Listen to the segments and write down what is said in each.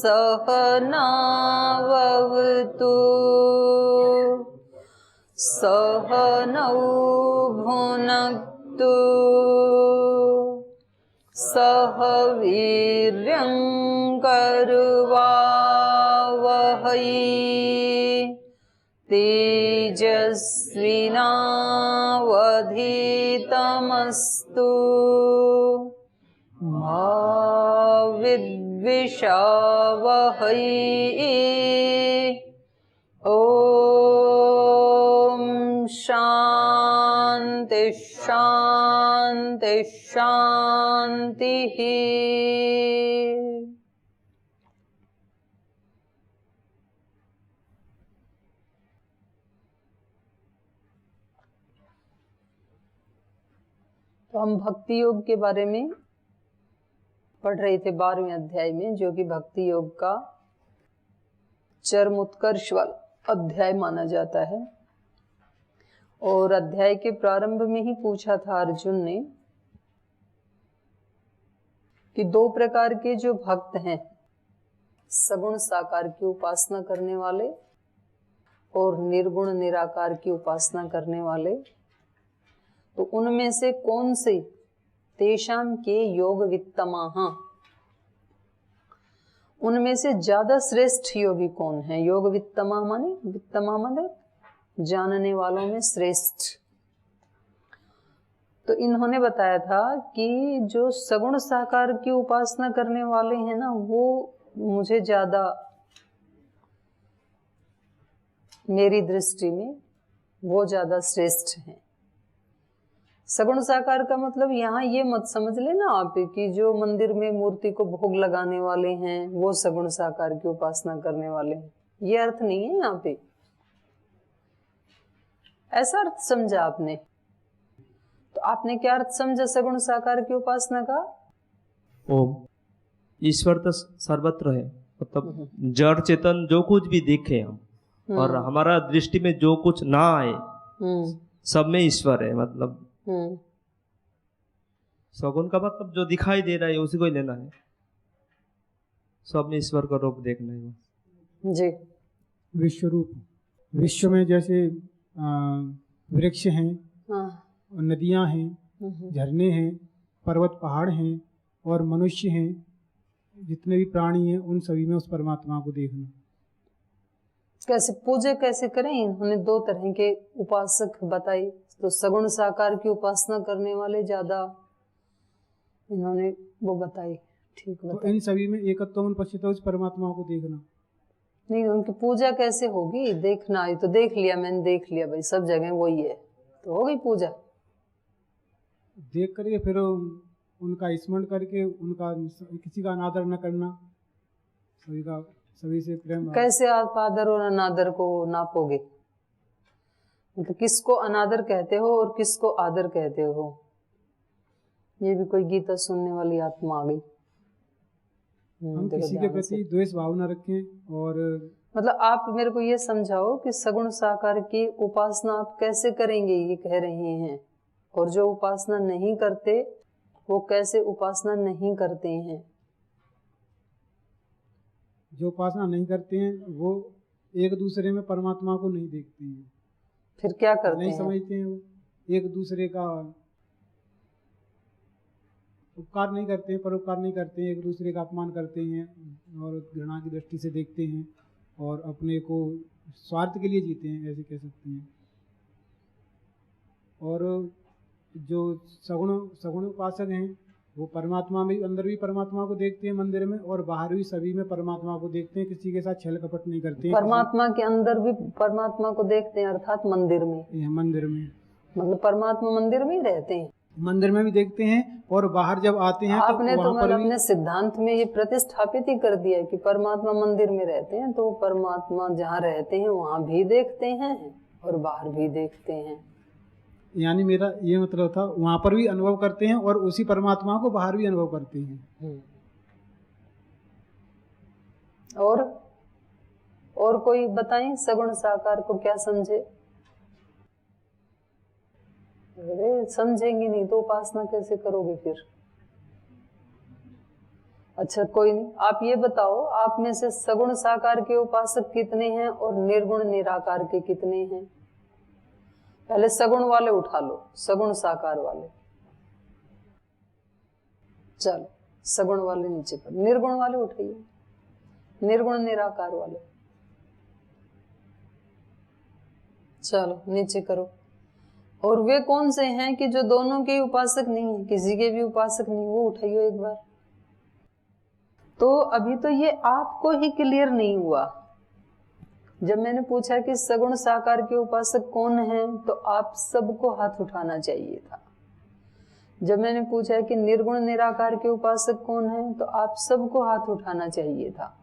सहनावतु सहनौ भुनक्तु सह वीर्यं करवावहै तेजस्विनावधीतमस्तु मा विद्विषावहै। ओम शांति शांति शांति। तो हम भक्ति योग के बारे में पढ़ रहे थे 12वें अध्याय में, जो कि भक्ति योग का चरम उत्कर्ष वाला अध्याय माना जाता है। और अध्याय के प्रारंभ में ही पूछा था अर्जुन ने कि दो प्रकार के जो भक्त हैं, सगुण साकार की उपासना करने वाले और निर्गुण निराकार की उपासना करने वाले, तो उनमें से कौन से तेषां के योग वित्तमाः, उनमें से ज्यादा श्रेष्ठ योगी कौन है। योग वित्तमा माने जानने वालों में श्रेष्ठ। तो इन्होंने बताया था कि जो सगुण साकार की उपासना करने वाले हैं ना, वो मुझे ज्यादा, मेरी दृष्टि में वो ज्यादा श्रेष्ठ हैं। सगुण साकार का मतलब यहाँ ये मत समझ लेना आप कि जो मंदिर में मूर्ति को भोग लगाने वाले हैं वो सगुण साकार की उपासना करने वाले हैं, ये अर्थ नहीं है यहाँ पे। ऐसा अर्थ समझा आपने? तो आपने क्या अर्थ समझा सगुण साकार की उपासना का? ओम ईश्वर तो सर्वत्र है, मतलब जड़ चेतन जो कुछ भी दिखे हम और हमारा दृष्टि में जो कुछ ना आए सब में ईश्वर है। मतलब सगुण का मतलब जो दिखाई दे रहा है उसी को ही लेना है, सब में ईश्वर का रूप देखना है जी। विश्व रूप, विश्व में जैसे वृक्ष हैं, नदियां हैं, झरने हैं, पर्वत पहाड़ हैं और मनुष्य हैं, जितने भी प्राणी हैं उन सभी में उस परमात्मा को देखना। कैसे पूजा कैसे करें? इन्होंने दो तरह के उपासक बताई। तो सगुण साकार की उपासना करने वाले ज्यादा इन्होंने वो बताई, ठीक बताई। तो इन सभी में एकत्वम पश्यतो, उस परमात्मा को देखना। नहीं, उनकी पूजा कैसे होगी? देखना है तो देख लिया, मैंने देख लिया भाई सब जगह वही है, तो हो गई पूजा। देख करके फिर उनका स्मरण करके उनका किसी का अनादर न करना, सभी से प्रेम। कैसे आप आदर और अनादर को नापोगे? मतलब किसको अनादर कहते हो और किसको आदर कहते हो? ये भी कोई गीता सुनने वाली आत्मा आ गई। हम किसी के प्रति द्वेष भाव न रखें। और मतलब आप मेरे को ये समझाओ कि सगुण साकार की उपासना आप कैसे करेंगे, ये कह रहे हैं, और जो उपासना नहीं करते वो कैसे उपासना नहीं करते हैं? जो उपासना नहीं करते हैं वो एक दूसरे में परमात्मा को नहीं देखते हैं। फिर क्या करते हैं? नहीं समझते हैं, वो एक दूसरे का उपकार नहीं करते हैं, परोपकार नहीं करते हैं, एक दूसरे का अपमान करते हैं और घृणा की दृष्टि से देखते हैं और अपने को स्वार्थ के लिए जीते हैं, ऐसे कह सकते हैं। और जो सगुण उपासक हैं वो परमात्मा में अंदर भी परमात्मा को देखते हैं मंदिर में, और बाहर भी सभी में परमात्मा को देखते हैं, किसी के साथ छल कपट नहीं करते हैं। परमात्मा के अंदर भी परमात्मा को देखते हैं, अर्थात मंदिर में। मंदिर में मतलब परमात्मा मंदिर में ही रहते हैं, मंदिर में भी देखते हैं, और बाहर जब आते हैं आपने तो मतलब अपने सिद्धांत में ये प्रतिष्ठापित ही कर दिया कि परमात्मा मंदिर में रहते हैं, तो परमात्मा जहाँ रहते हैं वहाँ भी देखते हैं और बाहर भी देखते हैं। यानी मेरा ये मतलब था, वहाँ पर भी अनुभव करते हैं और उसी परमात्मा को बाहर भी अनुभव करते हैं। और कोई बताएं सगुण साकार को क्या समझे? अरे समझेंगे नहीं तो उपासना कैसे करोगे फिर? अच्छा कोई नहीं, आप ये बताओ, आप में से सगुण साकार के उपासक कितने हैं और निर्गुण निराकार के कितने हैं? पहले सगुण वाले उठा लो, सगुण साकार वाले। चलो सगुण वाले नीचे कर, निर्गुण वाले उठाइए, निर्गुण निराकार वाले। चलो नीचे करो। और वे कौन से हैं कि जो दोनों के उपासक नहीं है, किसी के भी उपासक नहीं, वो उठाइयो एक बार। तो अभी तो ये आपको ही क्लियर नहीं हुआ। जब मैंने पूछा कि सगुण साकार के उपासक कौन हैं, तो आप सबको हाथ उठाना चाहिए था। जब मैंने पूछा कि निर्गुण निराकार के उपासक कौन हैं, तो आप सबको हाथ उठाना चाहिए था।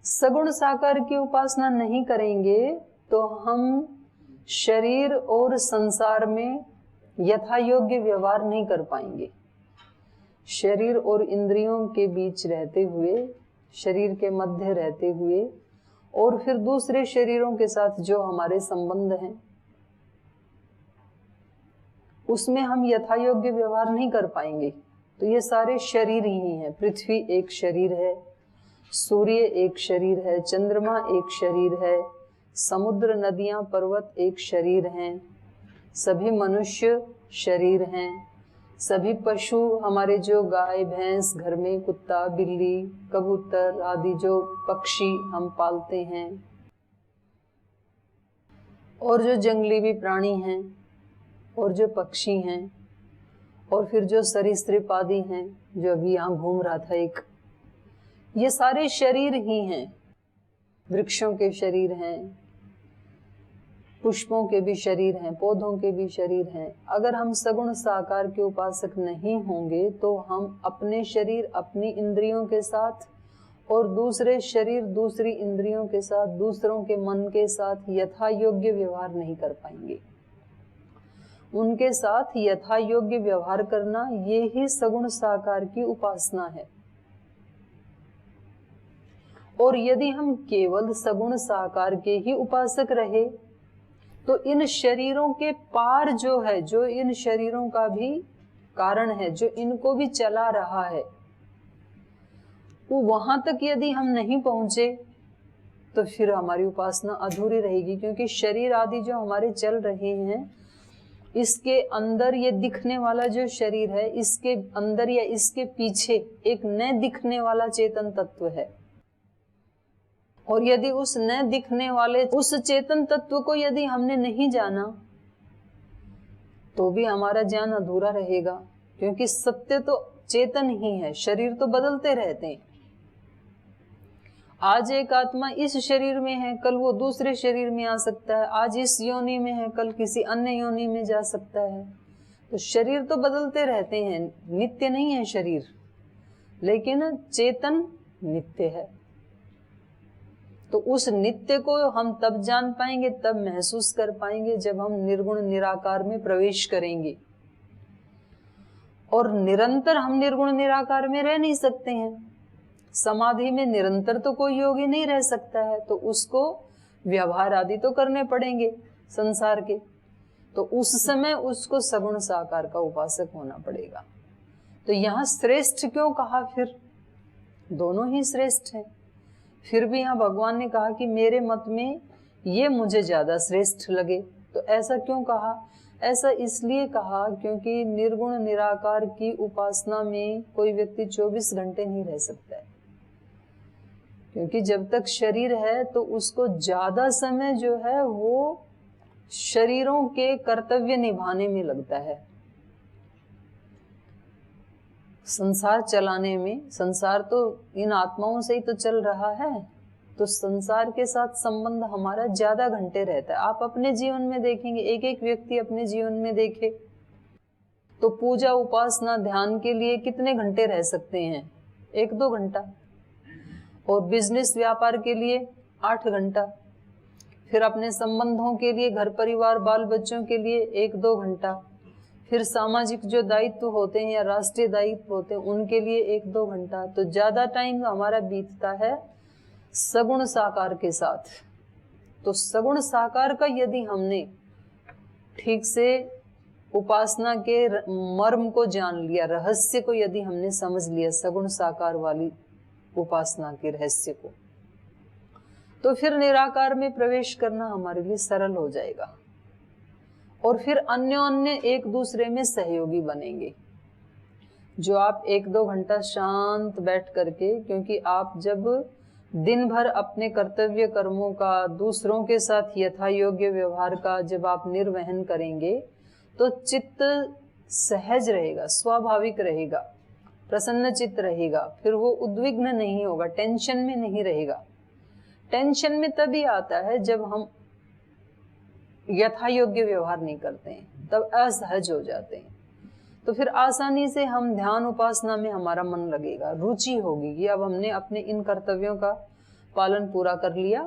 सगुण साकार की उपासना नहीं करेंगे तो हम शरीर और संसार में यथा योग्य व्यवहार नहीं कर पाएंगे। शरीर और इंद्रियों के बीच रहते हुए, शरीर के मध्य रहते हुए, और फिर दूसरे शरीरों के साथ जो हमारे संबंध हैं, उसमें हम यथा योग्य व्यवहार नहीं कर पाएंगे। तो ये सारे शरीर ही हैं। पृथ्वी एक शरीर है, सूर्य एक शरीर है, चंद्रमा एक शरीर है, समुद्र नदियां पर्वत एक शरीर हैं, सभी मनुष्य शरीर हैं, सभी पशु हमारे जो गाय भैंस, घर में कुत्ता बिल्ली कबूतर आदि जो पक्षी हम पालते हैं, और जो जंगली भी प्राणी हैं, और जो पक्षी हैं, और फिर जो सरीसृप आदि हैं, जो अभी यहाँ घूम रहा था एक, ये सारे शरीर ही हैं। वृक्षों के शरीर हैं, पुष्पों के भी शरीर हैं, पौधों के भी शरीर हैं। अगर हम सगुण साकार के उपासक नहीं होंगे तो हम अपने शरीर अपनी इंद्रियों के साथ और दूसरे शरीर दूसरी इंद्रियों के साथ, दूसरों के मन के साथ यथा योग्य व्यवहार नहीं कर पाएंगे। उनके साथ यथा योग्य व्यवहार करना, ये ही सगुण साकार की उपासना है। और यदि हम केवल सगुण साकार के ही उपासक रहे तो इन शरीरों के पार जो है, जो इन शरीरों का भी कारण है, जो इनको भी चला रहा है, वो वहां तक यदि हम नहीं पहुंचे तो फिर हमारी उपासना अधूरी रहेगी। क्योंकि शरीर आदि जो हमारे चल रहे हैं, इसके अंदर ये दिखने वाला जो शरीर है, इसके अंदर या इसके पीछे एक न दिखने वाला चेतन तत्व है। और यदि उस न दिखने वाले उस चेतन तत्व को यदि हमने नहीं जाना तो भी हमारा ज्ञान अधूरा रहेगा। क्योंकि सत्य तो चेतन ही है, शरीर तो बदलते रहते हैं। आज एक आत्मा इस शरीर में है, कल वो दूसरे शरीर में आ सकता है। आज इस योनि में है, कल किसी अन्य योनि में जा सकता है। तो शरीर तो बदलते रहते हैं, नित्य नहीं है शरीर, लेकिन चेतन नित्य है। तो उस नित्य को हम तब जान पाएंगे, तब महसूस कर पाएंगे जब हम निर्गुण निराकार में प्रवेश करेंगे। और निरंतर हम निर्गुण निराकार में रह नहीं सकते हैं। समाधि में निरंतर तो कोई योगी नहीं रह सकता है, तो उसको व्यवहार आदि तो करने पड़ेंगे संसार के। तो उस समय उसको सगुण साकार का उपासक होना पड़ेगा। तो यहाँ श्रेष्ठ क्यों कहा? फिर दोनों ही श्रेष्ठ हैं। फिर भी यहाँ भगवान ने कहा कि मेरे मत में ये मुझे ज्यादा श्रेष्ठ लगे। तो ऐसा क्यों कहा? ऐसा इसलिए कहा क्योंकि निर्गुण निराकार की उपासना में कोई व्यक्ति 24 घंटे नहीं रह सकता है। क्योंकि जब तक शरीर है तो उसको ज्यादा समय जो है वो शरीरों के कर्तव्य निभाने में लगता है, संसार चलाने में। संसार तो इन आत्माओं से ही तो चल रहा है, तो संसार के साथ संबंध हमारा ज्यादा घंटे रहता है। आप अपने जीवन में देखेंगे, एक एक व्यक्ति अपने जीवन में देखे तो पूजा उपासना ध्यान के लिए कितने घंटे रह सकते हैं? 1-2 घंटा। और बिजनेस व्यापार के लिए 8 घंटा। फिर अपने संबंधों के लिए, घर परिवार बाल बच्चों के लिए 1-2 घंटा। फिर सामाजिक जो दायित्व होते हैं या राष्ट्रीय दायित्व होते हैं उनके लिए 1-2 घंटा। तो ज्यादा टाइम हमारा बीतता है सगुण साकार के साथ। तो सगुण साकार का यदि हमने ठीक से उपासना के मर्म को जान लिया, रहस्य को यदि हमने समझ लिया, सगुण साकार वाली उपासना के रहस्य को, तो फिर निराकार में प्रवेश करना हमारे लिए सरल हो जाएगा। और फिर अन्योन्य एक दूसरे में सहयोगी बनेंगे। जो आप 1-2 घंटा शांत बैठ करके, क्योंकि आप जब दिन भर अपने कर्तव्य कर्मों का, दूसरों के साथ यथा योग्य व्यवहार का जब आप निर्वहन करेंगे, तो चित्त सहज रहेगा, स्वाभाविक रहेगा, प्रसन्न चित्त रहेगा। फिर वो उद्विग्न नहीं होगा, टेंशन में नहीं रहेगा। टेंशन में तभी आता है जब हम यथा योग्य व्यवहार नहीं करते हैं, तब असहज हो जाते हैं। तो फिर आसानी से हम ध्यान उपासना में हमारा मन लगेगा, रुचि होगी कि अब हमने अपने इन कर्तव्यों का पालन पूरा कर लिया,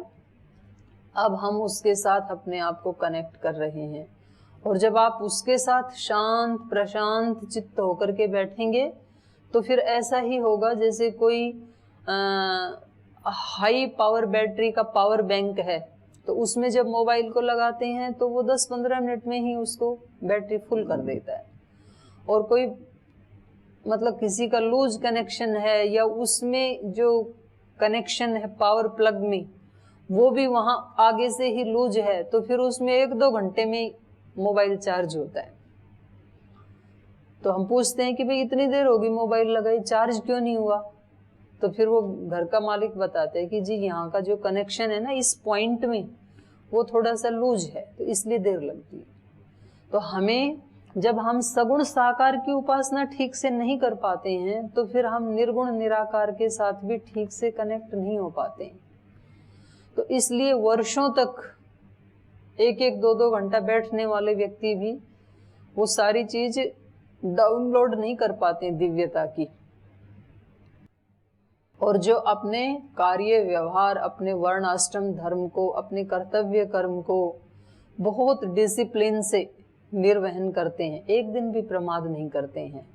अब हम उसके साथ अपने आप को कनेक्ट कर रहे हैं। और जब आप उसके साथ शांत प्रशांत चित्त होकर के बैठेंगे, तो फिर ऐसा ही होगा जैसे कोई हाई पावर बैटरी का पावर बैंक है, तो उसमें जब मोबाइल को लगाते हैं तो वो 10-15 मिनट में ही उसको बैटरी फुल कर देता है। और कोई मतलब किसी का लूज कनेक्शन है, या उसमें जो कनेक्शन है पावर प्लग में, वो भी वहां आगे से ही लूज है, तो फिर उसमें 1-2 घंटे में मोबाइल चार्ज होता है। तो हम पूछते हैं कि भाई इतनी देर होगी मोबाइल लगाई, चार्ज क्यों नहीं हुआ? तो फिर वो घर का मालिक बताते हैं कि जी यहाँ का जो कनेक्शन है ना, इस पॉइंट में वो थोड़ा सा लूज है, तो इसलिए देर लगती है। तो हमें, जब हम सगुण साकार की उपासना ठीक से नहीं कर पाते हैं, तो फिर हम निर्गुण निराकार के साथ भी ठीक से कनेक्ट नहीं हो पाते हैं। तो इसलिए वर्षों तक 1-1, 2-2 घंटा बैठने वाले व्यक्ति भी वो सारी चीज डाउनलोड नहीं कर पाते दिव्यता की। और जो अपने कार्य व्यवहार, अपने वर्ण आश्रम धर्म को, अपने कर्तव्य कर्म को बहुत डिसिप्लिन से निर्वहन करते हैं, एक दिन भी प्रमाद नहीं करते हैं,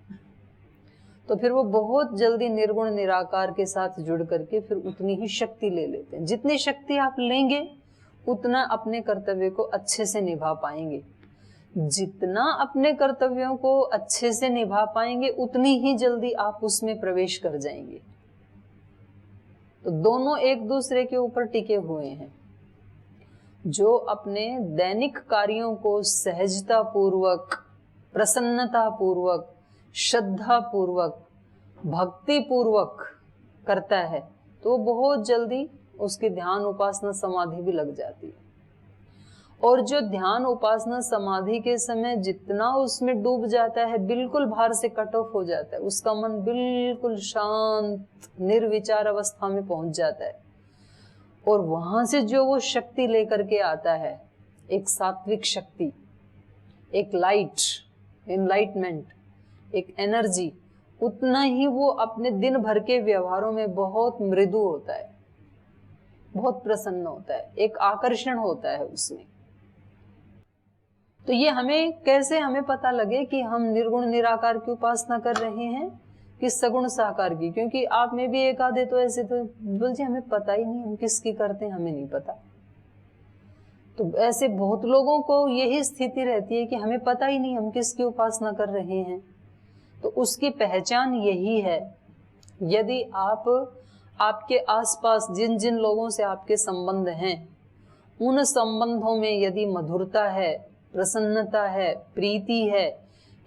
तो फिर वो बहुत जल्दी निर्गुण निराकार के साथ जुड़ करके फिर उतनी ही शक्ति ले लेते हैं। जितनी शक्ति आप लेंगे उतना अपने कर्तव्य को अच्छे से निभा पाएंगे। जितना अपने कर्तव्यों को अच्छे से निभा पाएंगे, उतनी ही जल्दी आप उसमें प्रवेश कर जाएंगे। तो दोनों एक दूसरे के ऊपर टिके हुए हैं। जो अपने दैनिक कार्यों को सहजता पूर्वक, प्रसन्नता पूर्वक, श्रद्धा पूर्वक, भक्ति पूर्वक करता है, तो बहुत जल्दी उसकी ध्यान उपासना समाधि भी लग जाती है। और जो ध्यान उपासना समाधि के समय जितना उसमें डूब जाता है, बिल्कुल बाहर से कट ऑफ हो जाता है, उसका मन बिल्कुल शांत निर्विचार अवस्था में पहुंच जाता है। और वहां से जो वो शक्ति लेकर के आता है, एक सात्विक शक्ति, एक लाइट, एनलाइटमेंट, एक एनर्जी, उतना ही वो अपने दिन भर के व्यवहारों में बहुत मृदु होता है, बहुत प्रसन्न होता है, एक आकर्षण होता है उसमें। तो ये हमें पता लगे कि हम निर्गुण निराकार की उपासना कर रहे हैं कि सगुण साकार की? क्योंकि आप में भी एक आधे तो ऐसे तो बोल जी हमें पता ही नहीं हम किसकी करते हैं, हमें नहीं पता। तो ऐसे बहुत लोगों को यही स्थिति रहती है कि हमें पता ही नहीं हम किसकी उपासना कर रहे हैं। तो उसकी पहचान यही है, यदि आप आपके आसपास जिन जिन लोगों से आपके संबंध हैं, उन संबंधों में यदि मधुरता है, प्रसन्नता है, प्रीति है,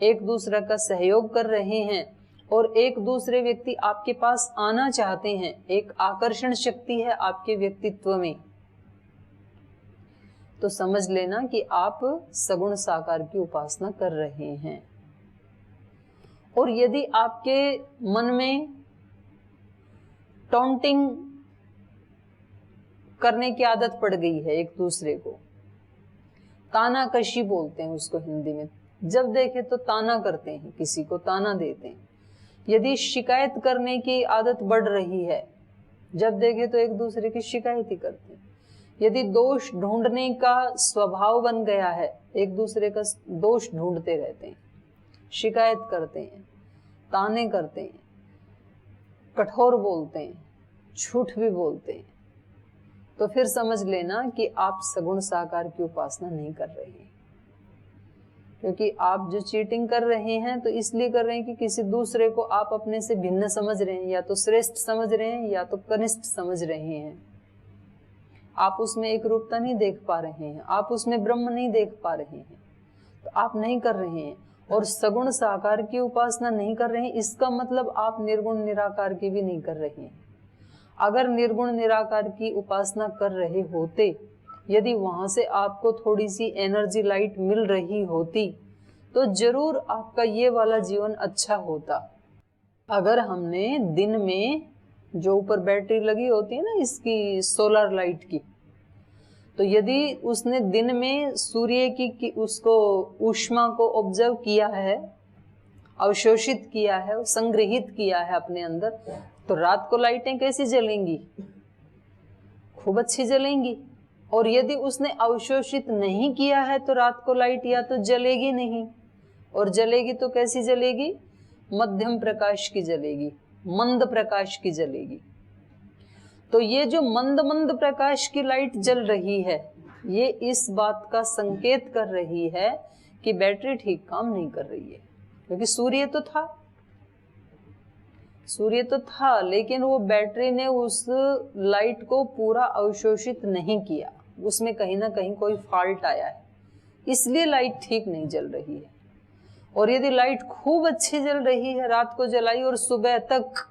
एक दूसरे का सहयोग कर रहे हैं और एक दूसरे व्यक्ति आपके पास आना चाहते हैं, एक आकर्षण शक्ति है आपके व्यक्तित्व में, तो समझ लेना कि आप सगुण साकार की उपासना कर रहे हैं। और यदि आपके मन में टॉन्टिंग करने की आदत पड़ गई है, एक दूसरे को तानाकशी बोलते हैं उसको हिंदी में, जब देखे तो ताना करते हैं, किसी को ताना देते हैं। यदि शिकायत करने की आदत बढ़ रही है, जब देखे तो एक दूसरे की शिकायत ही करते हैं। यदि दोष ढूंढने का स्वभाव बन गया है, एक दूसरे का दोष ढूंढते रहते हैं, शिकायत करते हैं, ताने करते हैं, कठोर बोलते हैं, झूठ भी बोलते हैं, तो फिर समझ लेना कि आप सगुण साकार की उपासना नहीं कर रहे हैं। क्योंकि आप जो चीटिंग कर रहे हैं तो इसलिए कर रहे हैं कि किसी दूसरे को आप अपने से भिन्न समझ रहे हैं, या तो श्रेष्ठ समझ रहे हैं या तो कनिष्ठ समझ रहे हैं। आप उसमें एक रूपता नहीं देख पा रहे हैं, आप उसमें ब्रह्म नहीं देख पा रहे हैं, तो आप नहीं कर रहे हैं। और सगुण साकार की उपासना नहीं कर रहे हैं, इसका मतलब आप निर्गुण निराकार की भी नहीं कर रहे हैं। अगर निर्गुण निराकार की उपासना कर रहे होते, यदि वहां से आपको थोड़ी सी एनर्जी लाइट मिल रही होती, तो जरूर आपका ये वाला जीवन अच्छा होता। अगर हमने दिन में जो ऊपर बैटरी लगी होती है ना इसकी सोलर लाइट की, तो यदि उसने दिन में सूर्य की उसको ऊष्मा को ऑब्जर्व किया है, अवशोषित किया है, संग्रहित किया है अपने अंदर, तो रात को लाइटें कैसी जलेंगी? खूब अच्छी जलेंगी। और यदि उसने अवशोषित नहीं किया है तो रात को लाइट या तो जलेगी नहीं, और जलेगी तो कैसी जलेगी? मध्यम प्रकाश की जलेगी, मंद प्रकाश की जलेगी। तो ये जो मंद मंद प्रकाश की लाइट जल रही है, ये इस बात का संकेत कर रही है कि बैटरी ठीक काम नहीं कर रही है। क्योंकि सूर्य तो था, लेकिन वो बैटरी ने उस लाइट को पूरा अवशोषित नहीं किया, उसमें कहीं ना कहीं कोई फॉल्ट आया है, इसलिए लाइट ठीक नहीं जल रही है। और यदि लाइट खूब अच्छी जल रही है, रात को जलाई और सुबह तक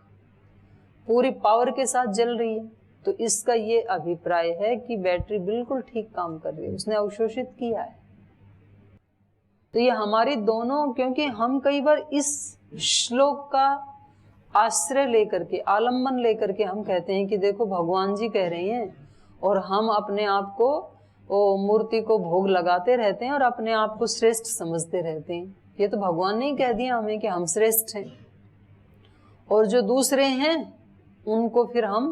पूरी पावर के साथ जल रही है, तो इसका ये अभिप्राय है कि बैटरी बिल्कुल ठीक काम कर रही है, उसने अवशोषित किया है। तो ये हमारी दोनों, क्योंकि हम कई बार इस श्लोक का आश्रय लेकर के, आलम्बन लेकर के हम कहते हैं कि देखो भगवान जी कह रहे हैं, और हम अपने आप को वो मूर्ति को भोग लगाते रहते हैं और अपने आप को श्रेष्ठ समझते रहते हैं। ये तो भगवान ने ही कह दिया हमें कि हम श्रेष्ठ हैं, और जो दूसरे हैं उनको फिर हम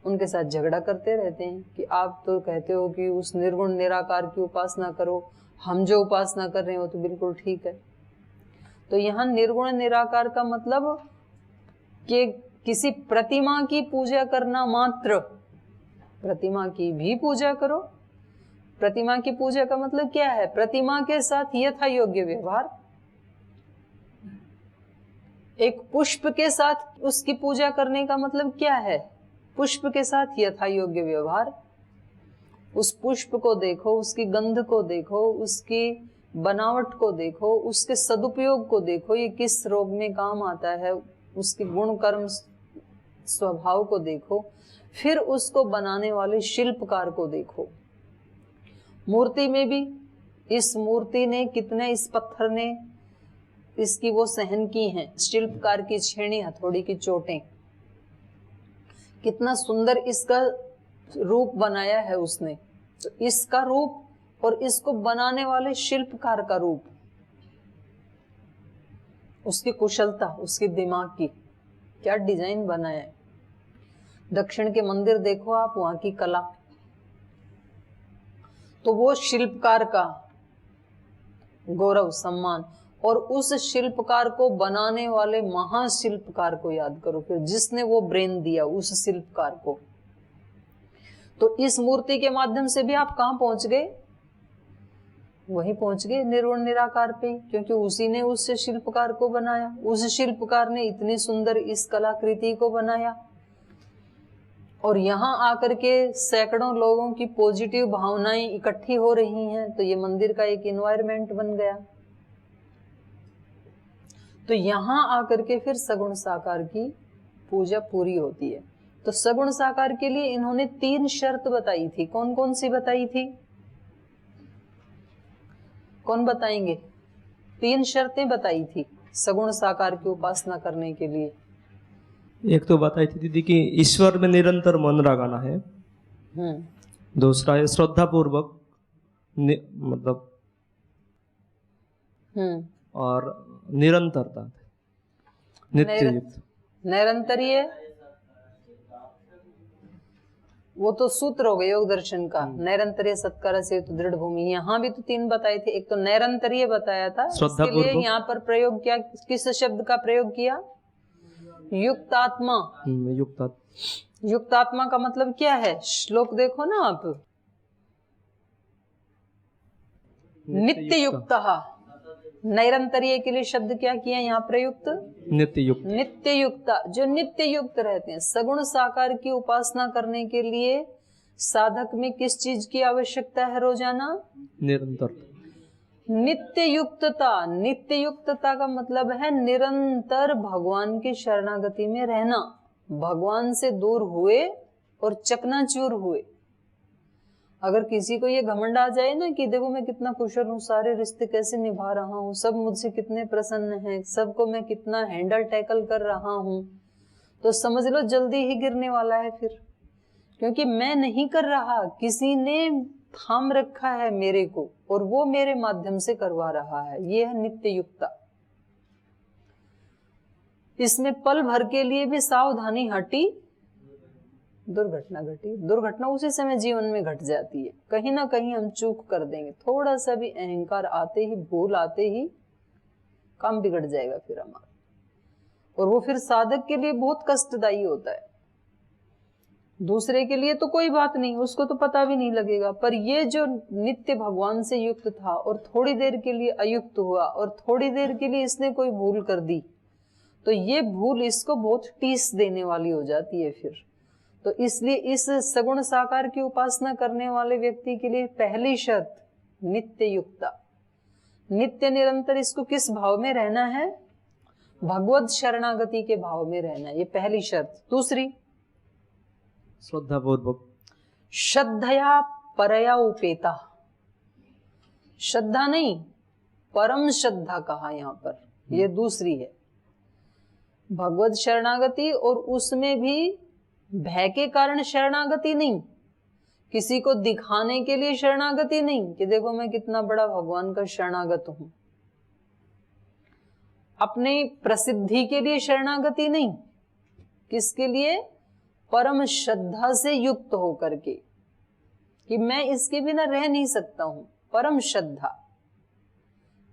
उनके साथ झगड़ा करते रहते हैं कि आप तो कहते हो कि उस निर्गुण निराकार की उपासना करो, हम जो उपासना कर रहे हो तो बिल्कुल ठीक है। तो यहाँ निर्गुण निराकार का मतलब कि किसी प्रतिमा की पूजा करना मात्र, प्रतिमा की भी पूजा करो। प्रतिमा की पूजा का मतलब क्या है? प्रतिमा के साथ यथा योग्य व्यवहार। एक पुष्प के साथ उसकी पूजा करने का मतलब क्या है? पुष्प के साथ यथा योग्य व्यवहार। उस पुष्प को देखो, उसकी गंध को देखो, उसकी बनावट को देखो, उसके सदुपयोग को देखो, ये किस रोग में काम आता है, उसके गुण कर्म स्वभाव को देखो, फिर उसको बनाने वाले शिल्पकार को देखो। मूर्ति में भी इस मूर्ति ने कितने, इस पत्थर ने इसकी वो सहन की हैं, शिल्पकार की छेनी हथौड़ी की चोटें, कितना सुंदर इसका रूप बनाया है उसने। तो इसका रूप और इसको बनाने वाले शिल्पकार का रूप, उसकी कुशलता, उसके दिमाग की, क्या डिजाइन बनाया है। दक्षिण के मंदिर देखो आप, वहां की कला, तो वो शिल्पकार का गौरव सम्मान, और उस शिल्पकार को बनाने वाले महाशिल्पकार को याद करो फिर, जिसने वो ब्रेन दिया उस शिल्पकार को। तो इस मूर्ति के माध्यम से भी आप कहां पहुंच गए? वहीं पहुंच गए निर्गुण निराकार पे, क्योंकि उसी ने उस शिल्पकार को बनाया, उस शिल्पकार ने इतनी सुंदर इस कलाकृति को बनाया। और यहाँ आकर के सैकड़ों लोगों की पॉजिटिव भावनाएं इकट्ठी हो रही हैं, तो ये मंदिर का एक एनवायरनमेंट बन गया। तो यहाँ आकर के फिर सगुण साकार की पूजा पूरी होती है। तो सगुण साकार के लिए इन्होंने 3 शर्त बताई थी। कौन कौन सी बताई थी? कौन बताएंगे? 3 शर्तें बताई थी सगुण साकार की उपासना करने के लिए। एक तो बताई थी दीदी कि ईश्वर में निरंतर मन लगाना है। दूसरा है श्रद्धा पूर्वक मतलब और निरंतरता, नित्य युक्त। निरंतरीय वो तो सूत्र हो गए योग दर्शन का। निरंतरीय सत्कार से तो दृढ़ भूमि। यहाँ भी तो 3 बताए थे। एक तो निरंतरीय बताया था, इसके लिए यहाँ पर प्रयोग किया, किस शब्द का प्रयोग किया? युक्तात्मा। युक्तात्मा का मतलब क्या है? श्लोक देखो ना आप, नित्य युक्तः, नैरंतर्य के लिए शब्द क्या किया यहाँ प्रयुक्त? नित्य युक्त। नित्य युक्ता, जो नित्य युक्त रहते हैं। सगुण साकार की उपासना करने के लिए साधक में किस चीज की आवश्यकता है रोजाना? निरंतर नित्य युक्तता। नित्य युक्तता का मतलब है निरंतर भगवान की शरणागति में रहना, भगवान से दूर हुए और चकनाचूर हुए। अगर किसी को ये घमंड आ जाए ना कि देखो मैं कितना कुशल हूँ, सारे रिश्ते कैसे निभा रहा हूँ, सब मुझसे कितने प्रसन्न हैं, सबको मैं कितना हैंडल टैकल कर रहा हूँ, तो समझ लो जल्दी ही गिरने वाला है फिर। क्योंकि मैं नहीं कर रहा, किसी ने थाम रखा है मेरे को और वो मेरे माध्यम से करवा रहा है। ये है नित्य युक्ता। इसमें पल भर के लिए भी सावधानी हटी, दुर्घटना घटी। दुर्घटना उसी समय जीवन में घट जाती है। कहीं ना कहीं हम चूक कर देंगे, थोड़ा सा भी अहंकार आते ही, भूल आते ही काम बिगड़ जाएगा फिर हमारा, और वो फिर साधक के लिए बहुत कष्टदायी होता है। दूसरे के लिए तो कोई बात नहीं, उसको तो पता भी नहीं लगेगा, पर ये जो नित्य भगवान से युक्त था और थोड़ी देर के लिए अयुक्त हुआ और थोड़ी देर के लिए इसने कोई भूल कर दी, तो ये भूल इसको बहुत टीस देने वाली हो जाती है फिर। तो इसलिए इस सगुण साकार की उपासना करने वाले व्यक्ति के लिए पहली शर्त नित्य युक्ता, नित्य निरंतर इसको किस भाव में रहना है? भगवत शरणागति के भाव में रहना है, ये पहली शर्त। दूसरी, श्रद्धा पूर्वक, श्रद्धया परया उपेता। श्रद्धा नहीं, परम श्रद्धा कहा यहाँ पर, ये दूसरी है। भगवत शरणागति, और उसमें भी भय के कारण शरणागति नहीं, किसी को दिखाने के लिए शरणागति नहीं कि देखो मैं कितना बड़ा भगवान का शरणागत हूं, अपने प्रसिद्धि के लिए शरणागति नहीं, किसके लिए? परम श्रद्धा से युक्त होकर के कि मैं इसके बिना रह नहीं सकता हूं। परम श्रद्धा,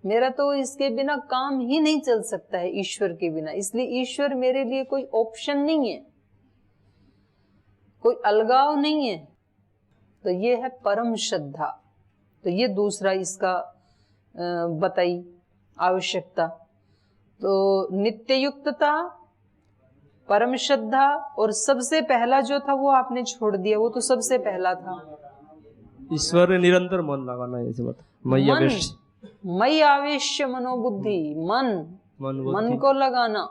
मेरा तो इसके बिना काम ही नहीं चल सकता है ईश्वर के बिना, इसलिए ईश्वर मेरे लिए कोई ऑप्शन नहीं है, कोई अलगाव नहीं है। तो ये है परम श्रद्धा। तो ये दूसरा इसका बताई आवश्यकता। तो नित्य युक्तता, परम श्रद्धा, और सबसे पहला जो था वो आपने छोड़ दिया, वो तो सबसे पहला था ईश्वर निरंतर मन लगाना है। ऐसे बता, मई आवेश्य मनोबुद्धि, मन को लगाना,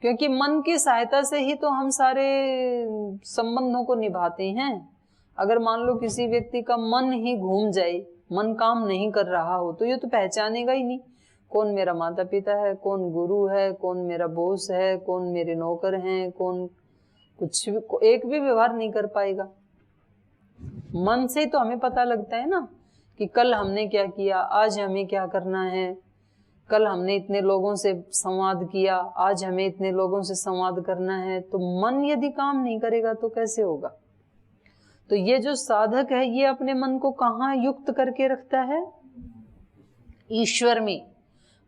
क्योंकि मन की सहायता से ही तो हम सारे संबंधों को निभाते हैं। अगर मान लो किसी व्यक्ति का मन ही घूम जाए, मन काम नहीं कर रहा हो, तो ये तो पहचानेगा ही नहीं कौन मेरा माता पिता है, कौन गुरु है, कौन मेरा बॉस है, कौन मेरे नौकर हैं, कौन कुछ भी, एक भी व्यवहार नहीं कर पाएगा। मन से तो हमें पता लगता है ना कि कल हमने क्या किया, आज हमें क्या करना है, कल हमने इतने लोगों से संवाद किया, आज हमें इतने लोगों से संवाद करना है। तो मन यदि काम नहीं करेगा तो कैसे होगा? तो ये जो साधक है ये अपने मन को कहाँ युक्त करके रखता है? ईश्वर में।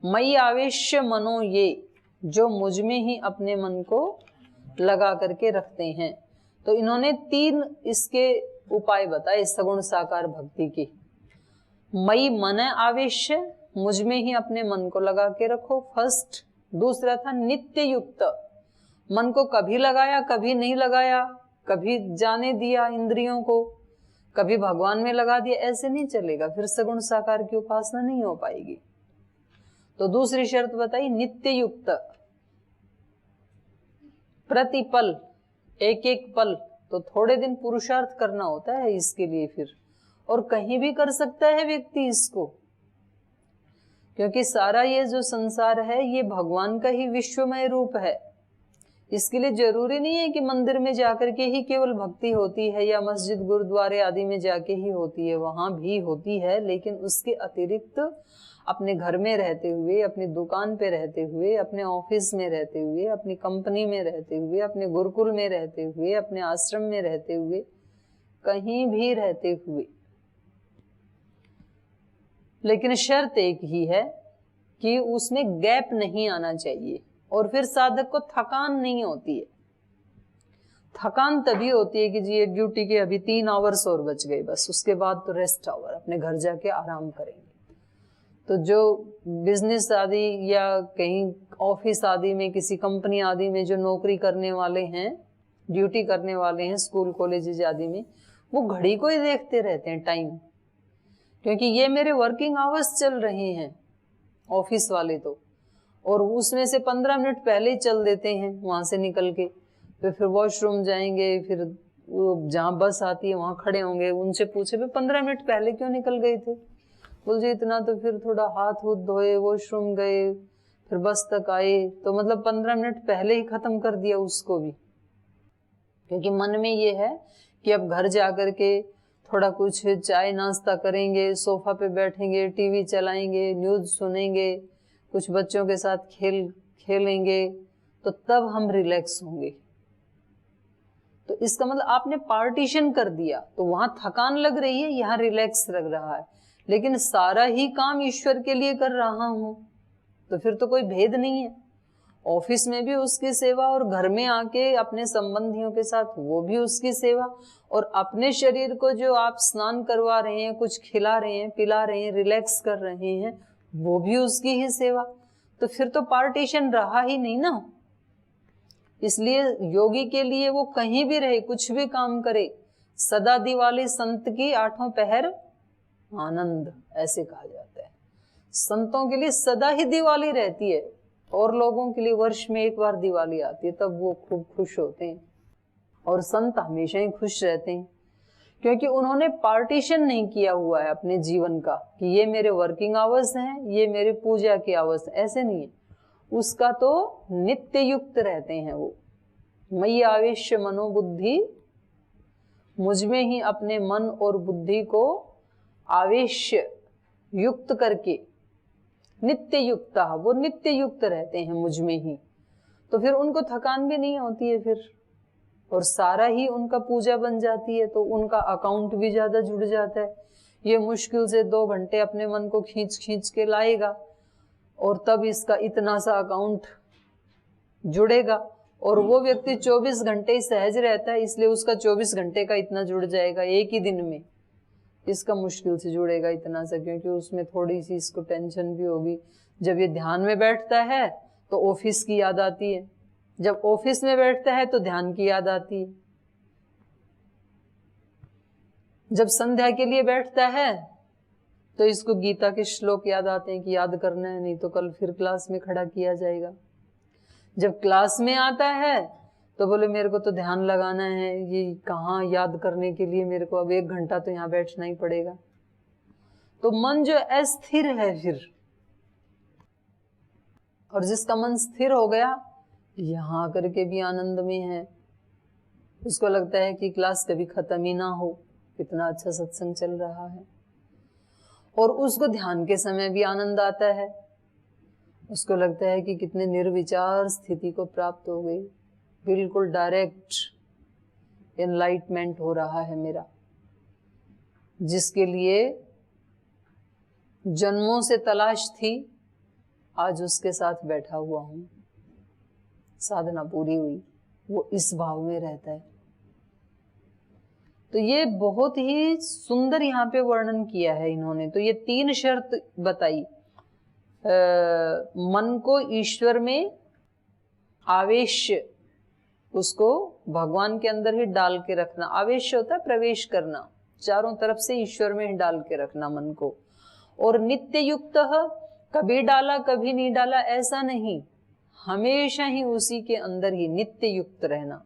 मई आवेश्य मनो, ये जो मुझ में ही अपने मन को लगा करके रखते हैं। तो इन्होंने 3 इसके उपाय बताए सगुण साकार भक्ति के। मई मन आवेश्य, मुझ में ही अपने मन को लगा के रखो, फर्स्ट। दूसरा था नित्य युक्त, मन को कभी लगाया कभी नहीं लगाया, कभी जाने दिया इंद्रियों को, कभी भगवान में लगा दिया, ऐसे नहीं चलेगा, फिर सगुण साकार की उपासना नहीं हो पाएगी। तो दूसरी शर्त बताई नित्य युक्त, प्रतिपल, एक एक पल, तो थोड़े दिन पुरुषार्थ करना होता है इसके लिए फिर, और कहीं भी कर सकता है व्यक्ति इसको, क्योंकि सारा ये जो संसार है ये भगवान का ही विश्वमय रूप है। इसके लिए जरूरी नहीं है कि मंदिर में जाकर के ही केवल भक्ति होती है या मस्जिद गुरुद्वारे आदि में जाके ही होती है, वहां भी होती है, लेकिन उसके अतिरिक्त अपने घर में रहते हुए, अपनी दुकान पे रहते हुए, अपने ऑफिस में रहते हुए, अपनी कंपनी में रहते हुए, अपने गुरुकुल में रहते हुए, अपने आश्रम में रहते हुए, कहीं भी रहते हुए, लेकिन शर्त एक ही है कि उसमें गैप नहीं आना चाहिए, और फिर साधक को थकान नहीं होती है। थकान तभी होती है कि जी ये ड्यूटी के अभी 3 आवर्स और बच गए, बस उसके बाद तो रेस्ट आवर, अपने घर जाके आराम करेंगे। तो जो बिजनेस आदि या कहीं ऑफिस आदि में, किसी कंपनी आदि में जो नौकरी करने वाले हैं, ड्यूटी करने वाले हैं, स्कूल कॉलेजेस आदि में, वो घड़ी को ही देखते रहते हैं टाइम, क्योंकि ये मेरे वर्किंग आवर्स चल रहे हैं ऑफिस वाले तो, और उसमें से 15 मिनट पहले ही चल देते हैं वहां से निकल के, तो फिर वॉशरूम जाएंगे, फिर वो जहाँ बस आती है वहां खड़े होंगे, उनसे पूछे भाई 15 मिनट पहले क्यों निकल गए थे, बोल जी इतना, तो फिर थोड़ा हाथ हुथ धोए, वॉशरूम गए, फिर बस तक आए, तो मतलब 15 मिनट पहले ही खत्म कर दिया उसको भी, क्योंकि मन में ये है कि अब घर जाकर के थोड़ा कुछ चाय नाश्ता करेंगे, सोफा पे बैठेंगे, टीवी चलाएंगे, न्यूज़ सुनेंगे, कुछ बच्चों के साथ खेलेंगे, तो तब हम रिलैक्स होंगे। तो इसका मतलब आपने पार्टीशन कर दिया, तो वहां थकान लग रही है, यहाँ रिलैक्स लग रहा है, लेकिन सारा ही काम ईश्वर के लिए कर रहा हूं, तो फिर तो कोई भेद नहीं है। ऑफिस में भी उसकी सेवा, और घर में आके अपने संबंधियों के साथ वो भी उसकी सेवा, और अपने शरीर को जो आप स्नान करवा रहे हैं, कुछ खिला रहे हैं, पिला रहे हैं, रिलैक्स कर रहे हैं, वो भी उसकी ही सेवा। तो फिर तो पार्टीशन रहा ही नहीं ना। इसलिए योगी के लिए वो कहीं भी रहे, कुछ भी काम करे, सदा दिवाली संत की 8 पहर आनंद, ऐसे कहा जाता है। संतों के लिए सदा ही दिवाली रहती है, और लोगों के लिए वर्ष में एक बार दिवाली आती है, तब वो खूब खुश होते हैं। और संत हमेशा ही खुश रहते हैं, क्योंकि उन्होंने पार्टीशन नहीं किया हुआ है अपने जीवन का कि ये मेरे वर्किंग आवर्स हैं, ये मेरे पूजा के आवर्स, ऐसे नहीं है। उसका तो नित्य युक्त रहते हैं वो। मयि आवेश्य मनोबुद्धि, मुझ में ही अपने मन और बुद्धि को आवेश्य युक्त करके, नित्य युक्त, वो नित्य युक्त रहते हैं मुझ में ही, तो फिर उनको थकान भी नहीं होती है फिर, और सारा ही उनका पूजा बन जाती है, तो उनका अकाउंट भी ज्यादा जुड़ जाता है। ये मुश्किल से 2 घंटे अपने मन को खींच खींच के लाएगा, और तब इसका इतना सा अकाउंट जुड़ेगा, और वो व्यक्ति 24 घंटे ही सहज रहता है, इसलिए उसका 24 घंटे का इतना जुड़ जाएगा एक ही दिन में। इसका मुश्किल से जुड़ेगा इतना सा, क्योंकि उसमें थोड़ी सी इसको टेंशन भी होगी। जब ये ध्यान में बैठता है तो ऑफिस की याद आती है, जब ऑफिस में बैठता है तो ध्यान की याद आती है, जब संध्या के लिए बैठता है तो इसको गीता के श्लोक याद आते हैं कि याद करना है, नहीं तो कल फिर क्लास में खड़ा किया जाएगा। जब क्लास में आता है तो बोले मेरे को तो ध्यान लगाना है, ये कहाँ याद करने के लिए, मेरे को अब 1 घंटा तो यहाँ बैठना ही पड़ेगा। तो मन जो अस्थिर है फिर, और जिसका मन स्थिर हो गया, यहाँ आकर के भी आनंद में है, उसको लगता है कि क्लास कभी खत्म ही ना हो, कितना अच्छा सत्संग चल रहा है। और उसको ध्यान के समय भी आनंद आता है, उसको लगता है कि कितने निर्विचार स्थिति को प्राप्त हो गई, बिल्कुल डायरेक्ट एनलाइटमेंट हो रहा है मेरा, जिसके लिए जन्मों से तलाश थी, आज उसके साथ बैठा हुआ हूं, साधना पूरी हुई। वो इस भाव में रहता है। तो ये बहुत ही सुंदर यहाँ पे वर्णन किया है इन्होंने। तो ये 3 शर्त बताई, मन को ईश्वर में आवेश, उसको भगवान के अंदर ही डाल के रखना। आवेश होता है प्रवेश करना, चारों तरफ से ईश्वर में ही डाल के रखना मन को। और नित्य युक्त, कभी डाला कभी नहीं डाला ऐसा नहीं, हमेशा ही उसी के अंदर ही नित्य युक्त रहना।